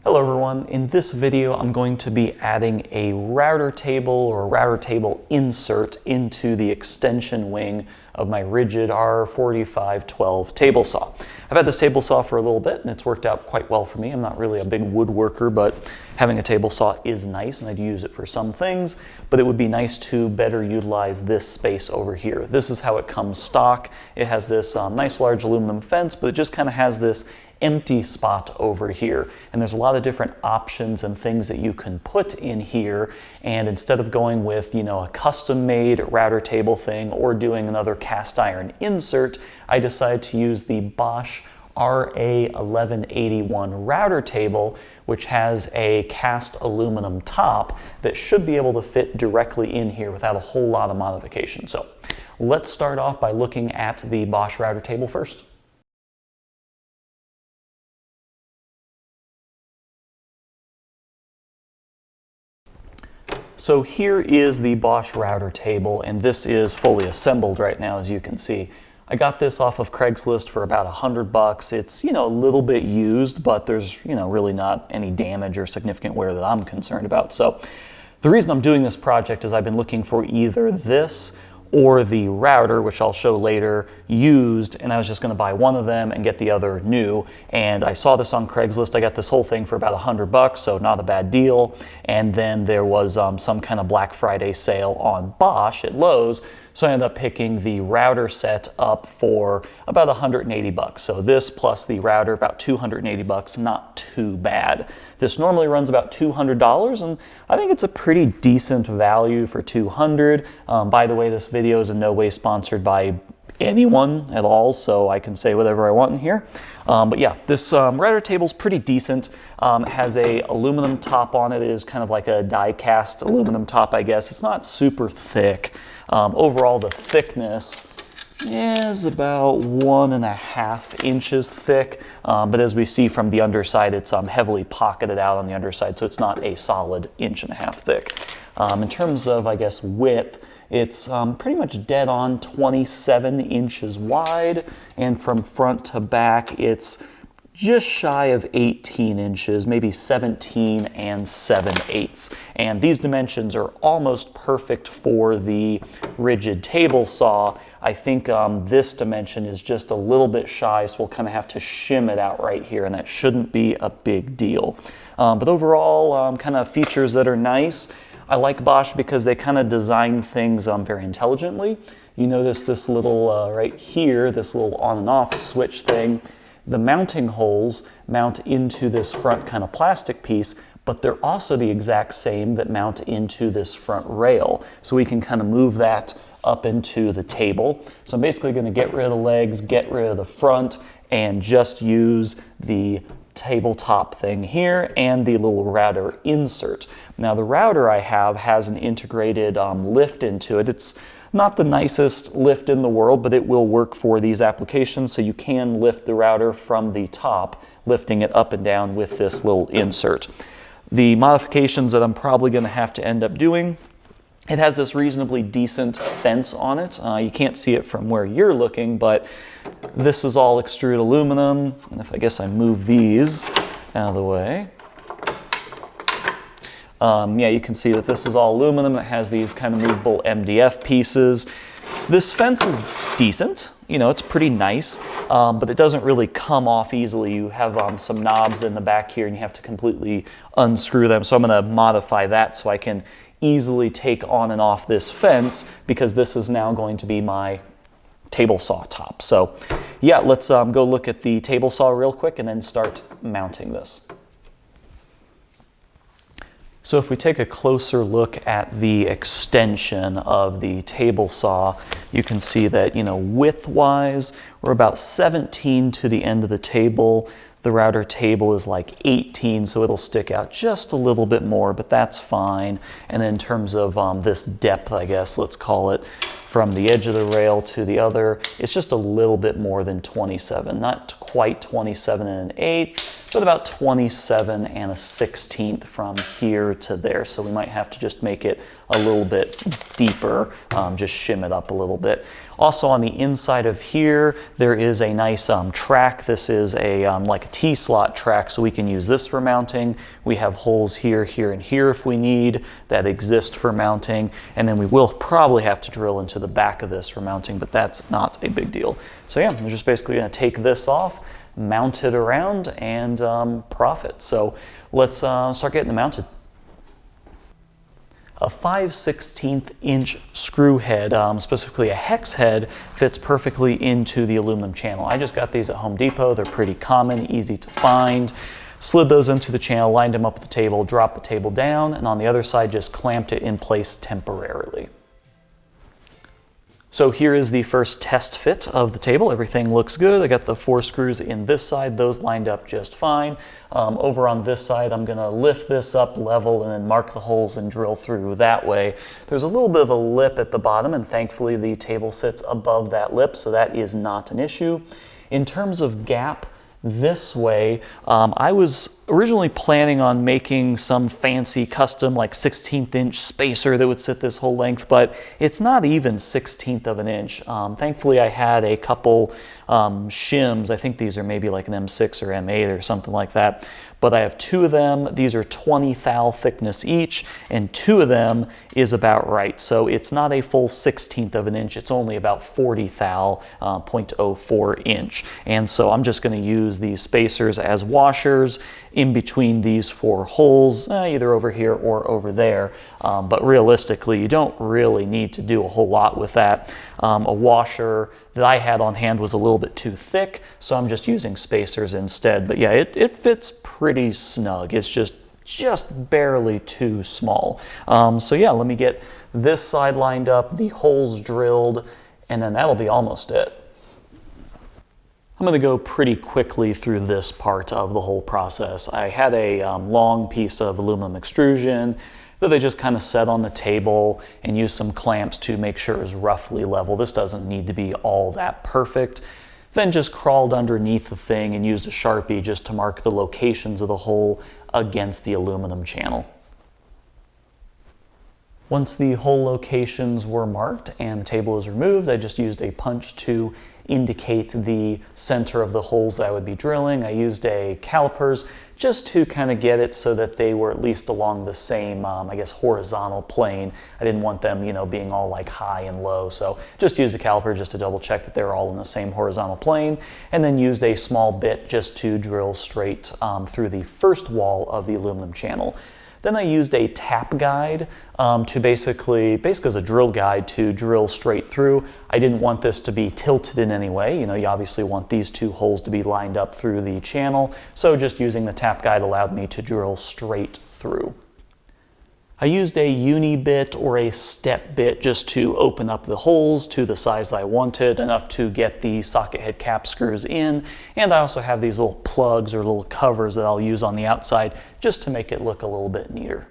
Hello everyone, in this video I'm going to be adding a router table or router table insert into the extension wing of my Ridgid R4512 table saw. I've had this table saw for a little bit and it's worked out quite well for me. I'm not really a big woodworker, but having a table saw is nice and I'd use it for some things, but it would be nice to better utilize this space over here. This is how it comes stock. It has this nice large aluminum fence, but it just kind of has this empty spot over here, and there's a lot of different options and things that you can put in here. And instead of going with, a custom made router table thing or doing another cast iron insert, I decided to use the Bosch RA1181 router table, which has a cast aluminum top that should be able to fit directly in here without a whole lot of modification. So let's start off by looking at the Bosch router table first. So here is the Bosch router table, and this is fully assembled right now, as you can see. I got this off of Craigslist for about $100. It's, a little bit used, but there's, really not any damage or significant wear that I'm concerned about. So the reason I'm doing this project is I've been looking for either this or the router, which I'll show later, used, and I was just going to buy one of them and get the other new. And I saw this on Craigslist. I got this whole thing for about $100, so not a bad deal. And then there was some kind of Black Friday sale on Bosch at Lowe's, so I ended up picking the router set up for about $180. So this plus the router, about $280, not too bad. This normally runs about $200, and I think it's a pretty decent value for $200. By the way, this video is in no way sponsored by anyone at all, so I can say whatever I want in here. But yeah, this router table's pretty decent. Has a aluminum top on it. It is kind of like a die-cast aluminum top, I guess. It's not super thick. Overall, the thickness is about 1.5 inches thick, but as we see from the underside, it's heavily pocketed out on the underside, so it's not a solid 1.5 inches thick. In terms of, I guess, width, it's pretty much dead on 27 inches wide, and from front to back, it's just shy of 18 inches, maybe 17 7/8. And these dimensions are almost perfect for the Ridgid table saw. I think this dimension is just a little bit shy, so we'll kind of have to shim it out right here, and that shouldn't be a big deal. But overall, kind of features that are nice. I like Bosch because they kind of design things very intelligently. You notice this little, right here, this little on and off switch thing. The mounting holes mount into this front kind of plastic piece, but they're also the exact same that mount into this front rail. So we can kind of move that up into the table. So I'm basically going to get rid of the legs, get rid of the front, and just use the tabletop thing here and the little router insert. Now the router I have has an integrated lift into it. It's not the nicest lift in the world, but it will work for these applications, so you can lift the router from the top, lifting it up and down with this little insert. The modifications that I'm probably going to have to end up doing, it has this reasonably decent fence on it. You can't see it from where you're looking, but this is all extruded aluminum, and if I guess I move these out of the way, yeah, you can see that this is all aluminum. It has these kind of movable MDF pieces. This fence is decent. It's pretty nice, but it doesn't really come off easily. You have some knobs in the back here, and you have to completely unscrew them. So I'm going to modify that so I can easily take on and off this fence, because this is now going to be my table saw top. So yeah, let's go look at the table saw real quick and then start mounting this. So if we take a closer look at the extension of the table saw, you can see that, width-wise, we're about 17 to the end of the table. The router table is like 18, so it'll stick out just a little bit more, but that's fine. And then in terms of this depth, I guess, let's call it, from the edge of the rail to the other, it's just a little bit more than 27, not quite 27 1/8, with about 27 1/16 from here to there. So we might have to just make it a little bit deeper, just shim it up a little bit. Also on the inside of here, there is a nice track. This is a like a T-slot track, so we can use this for mounting. We have holes here, here, and here if we need that exist for mounting. And then we will probably have to drill into the back of this for mounting, but that's not a big deal. So yeah, I'm just basically gonna take this off, mount it around, and profit. So let's start getting it mounted. A 5/16 inch screw head, specifically a hex head, fits perfectly into the aluminum channel. I just got these at Home Depot. They're pretty common, easy to find. Slid those into the channel, lined them up with the table, dropped the table down, and on the other side just clamped it in place temporarily. So here is the first test fit of the table. Everything looks good. I got the 4 screws in this side. Those lined up just fine. Over on this side, I'm gonna lift this up level and then mark the holes and drill through that way. There's a little bit of a lip at the bottom, and thankfully the table sits above that lip, so that is not an issue. In terms of gap, this way, I was originally planning on making some fancy custom like 16th inch spacer that would sit this whole length, but it's not even 1/16 of an inch. Thankfully I had a couple shims. I think these are maybe like an M6 or M8 or something like that, but I have 2 of them. These are 20 thou thickness each, and 2 of them is about right. So it's not a full 1/16 of an inch, it's only about 40 thou, 0.04 inch. And so I'm just gonna use these spacers as washers in between these 4 holes, either over here or over there. But realistically, you don't really need to do a whole lot with that. A washer that I had on hand was a little bit too thick, so I'm just using spacers instead. But yeah, it fits pretty snug. It's just barely too small. So yeah, let me get this side lined up, the holes drilled, and then that'll be almost it. I'm going to go pretty quickly through this part of the whole process. I had a long piece of aluminum extrusion that I just kind of set on the table and used some clamps to make sure it was roughly level. This doesn't need to be all that perfect. Then just crawled underneath the thing and used a Sharpie just to mark the locations of the hole against the aluminum channel. Once the hole locations were marked and the table was removed, I just used a punch to indicate the center of the holes that I would be drilling. I used a calipers just to kind of get it so that they were at least along the same, I guess, horizontal plane. I didn't want them, you know, being all like high and low. So just used a caliper just to double check that they're all in the same horizontal plane, and then used a small bit just to drill straight through the first wall of the aluminum channel. Then I used a tap guide to basically as a drill guide to drill straight through. I didn't want this to be tilted in any way. You know, you obviously want these 2 holes to be lined up through the channel. So just using the tap guide allowed me to drill straight through. I used a uni bit or a step bit just to open up the holes to the size I wanted, enough to get the socket head cap screws in. And I also have these little plugs or little covers that I'll use on the outside just to make it look a little bit neater.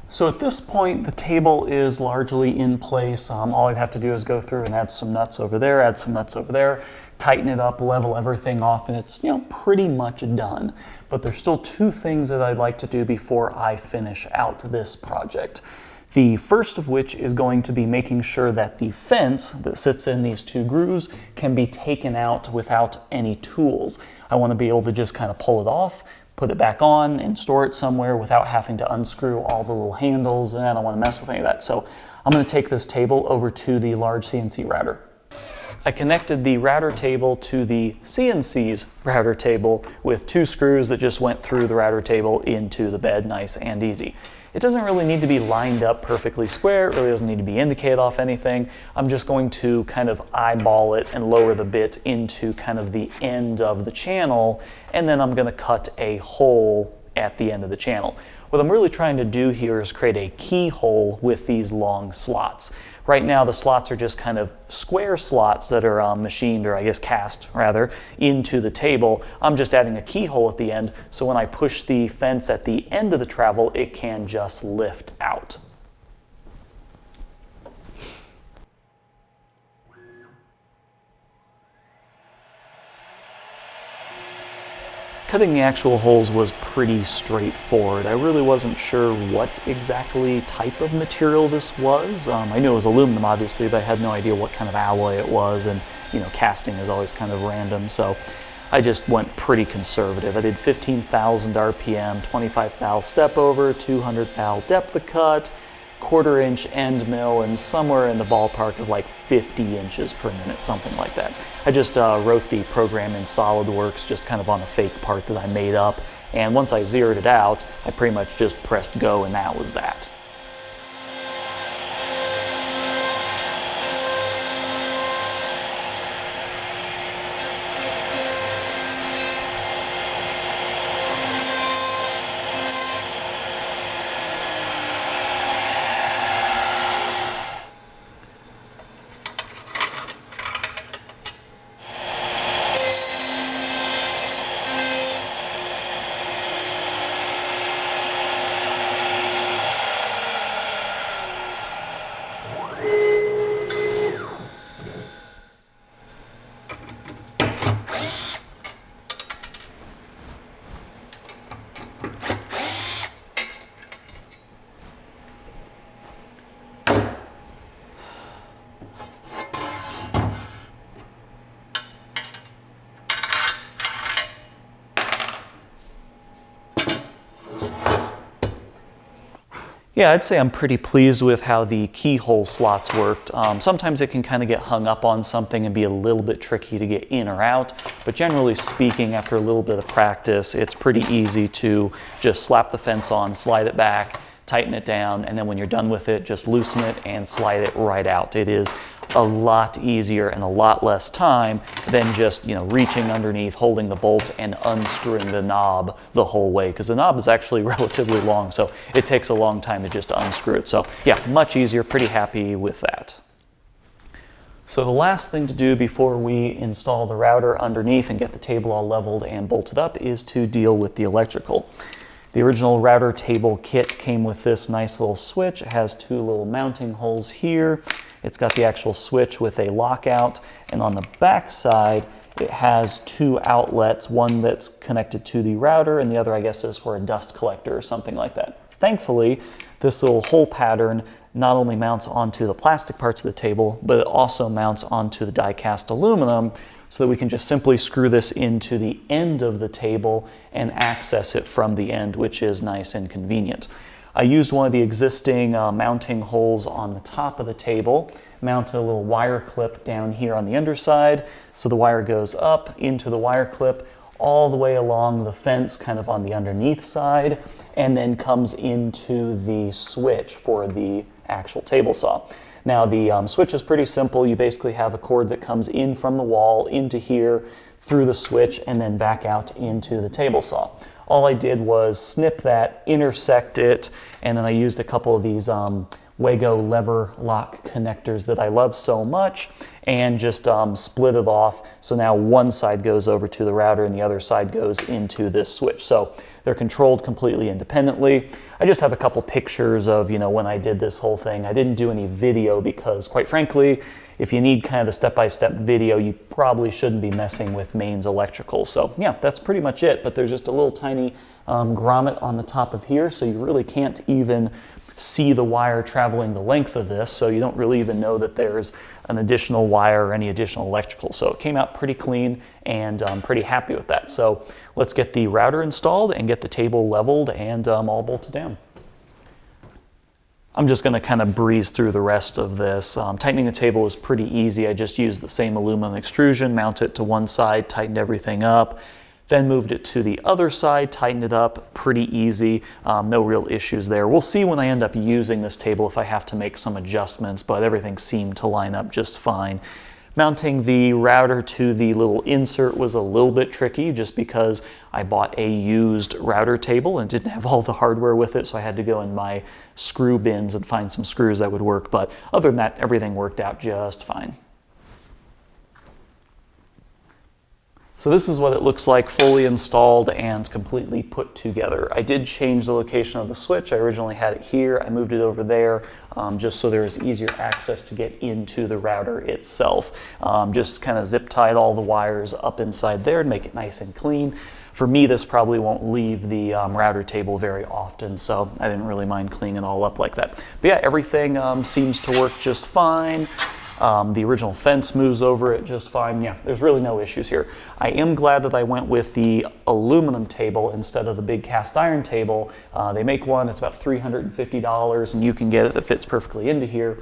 So at this point, the table is largely in place. All I'd have to do is go through and add some nuts over there, add some nuts over there, tighten it up, level everything off, and it's, you know, pretty much done. But there's still 2 things that I'd like to do before I finish out this project. The first of which is going to be making sure that the fence that sits in these 2 grooves can be taken out without any tools. I want to be able to just kind of pull it off, put it back on, and store it somewhere without having to unscrew all the little handles, and I don't want to mess with any of that. So I'm going to take this table over to the large CNC router. I connected the router table to the CNC's router table with 2 screws that just went through the router table into the bed, nice and easy. It doesn't really need to be lined up perfectly square, it really doesn't need to be indicated off anything. I'm just going to kind of eyeball it and lower the bit into kind of the end of the channel, and then I'm going to cut a hole at the end of the channel. What I'm really trying to do here is create a keyhole with these long slots. Right now the slots are just kind of square slots that are machined, or I guess cast rather, into the table. I'm just adding a keyhole at the end, so when I push the fence at the end of the travel, it can just lift out. Cutting the actual holes was pretty straightforward. I really wasn't sure what exactly type of material this was. I knew it was aluminum, obviously, but I had no idea what kind of alloy it was, and you know, casting is always kind of random, so I just went pretty conservative. I did 15,000 RPM, 25 thou step over, 200 thou depth of cut, 1/4 inch end mill, and somewhere in the ballpark of like 50 inches per minute, something like that. I just wrote the program in SolidWorks, just kind of on a fake part that I made up, and once I zeroed it out, I pretty much just pressed go, and that was that. Yeah, I'd say I'm pretty pleased with how the keyhole slots worked. Sometimes it can kind of get hung up on something and be a little bit tricky to get in or out, but generally speaking, after a little bit of practice, it's pretty easy to just slap the fence on, slide it back, tighten it down, and then when you're done with it, just loosen it and slide it right out. It is a lot easier and a lot less time than just, you know, reaching underneath, holding the bolt and unscrewing the knob the whole way, because the knob is actually relatively long, so it takes a long time to just unscrew it. So yeah, much easier, pretty happy with that. So the last thing to do before we install the router underneath and get the table all leveled and bolted up is to deal with the electrical. The original router table kit came with this nice little switch. It has 2 little mounting holes here. It's got the actual switch with a lockout, and on the back side it has 2 outlets, one that's connected to the router and the other, I guess, is for a dust collector or something like that. Thankfully, this little hole pattern not only mounts onto the plastic parts of the table, but it also mounts onto the die-cast aluminum, so that we can just simply screw this into the end of the table and access it from the end, which is nice and convenient. I used one of the existing mounting holes on the top of the table, mounted a little wire clip down here on the underside, so the wire goes up into the wire clip all the way along the fence, kind of on the underneath side, and then comes into the switch for the actual table saw. Now the switch is pretty simple. You basically have a cord that comes in from the wall into here, through the switch, and then back out into the table saw. All I did was snip that, intersect it, and then I used a couple of these Wago lever lock connectors that I love so much, and just split it off. So now one side goes over to the router and the other side goes into this switch. So they're controlled completely independently. I just have a couple pictures of, you know, when I did this whole thing. I didn't do any video because, quite frankly, if you need kind of the step-by-step video, you probably shouldn't be messing with mains electrical. So yeah, that's pretty much it. But there's just a little tiny grommet on the top of here, so you really can't even see the wire traveling the length of this, so you don't really even know that there's an additional wire or any additional electrical. So it came out pretty clean, and I'm pretty happy with that. So let's get the router installed and get the table leveled and all bolted down. I'm just going to kind of breeze through the rest of this. Tightening the table is pretty easy. I just used the same aluminum extrusion, mounted it to one side, tightened everything up, then moved it to the other side, tightened it up, pretty easy. No real issues there. We'll see when I end up using this table if I have to make some adjustments, but everything seemed to line up just fine. Mounting the router to the little insert was a little bit tricky just because I bought a used router table and didn't have all the hardware with it, so I had to go in my screw bins and find some screws that would work, but other than that, everything worked out just fine. So this is what it looks like fully installed and completely put together. I did change the location of the switch. I originally had it here. I moved it over there just so there was easier access to get into the router itself. Just kind of zip tied all the wires up inside there and make it nice and clean. For me, this probably won't leave the router table very often, so I didn't really mind cleaning it all up like that. But yeah, everything seems to work just fine. The original fence moves over it just fine. Yeah, there's really no issues here. I am glad that I went with the aluminum table instead of the big cast iron table. They make one, it's about $350, and you can get it that fits perfectly into here.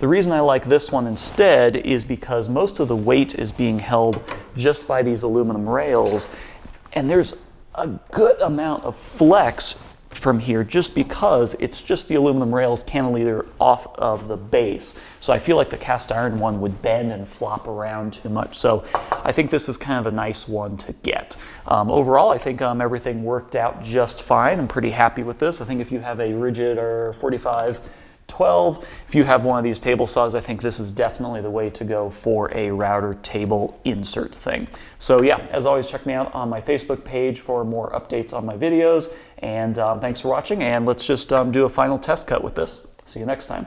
The reason I like this one instead is because most of the weight is being held just by these aluminum rails, and there's a good amount of flex from here just because it's just the aluminum rails cantilever off of the base. So I feel like the cast iron one would bend and flop around too much. So I think this is kind of a nice one to get. Overall, I think everything worked out just fine. I'm pretty happy with this. I think if you have a Ridgid R4512, if you have one of these table saws, I think this is definitely the way to go for a router table insert thing. So yeah, as always, check me out on my Facebook page for more updates on my videos. And thanks for watching, and let's just do a final test cut with this. See you next time.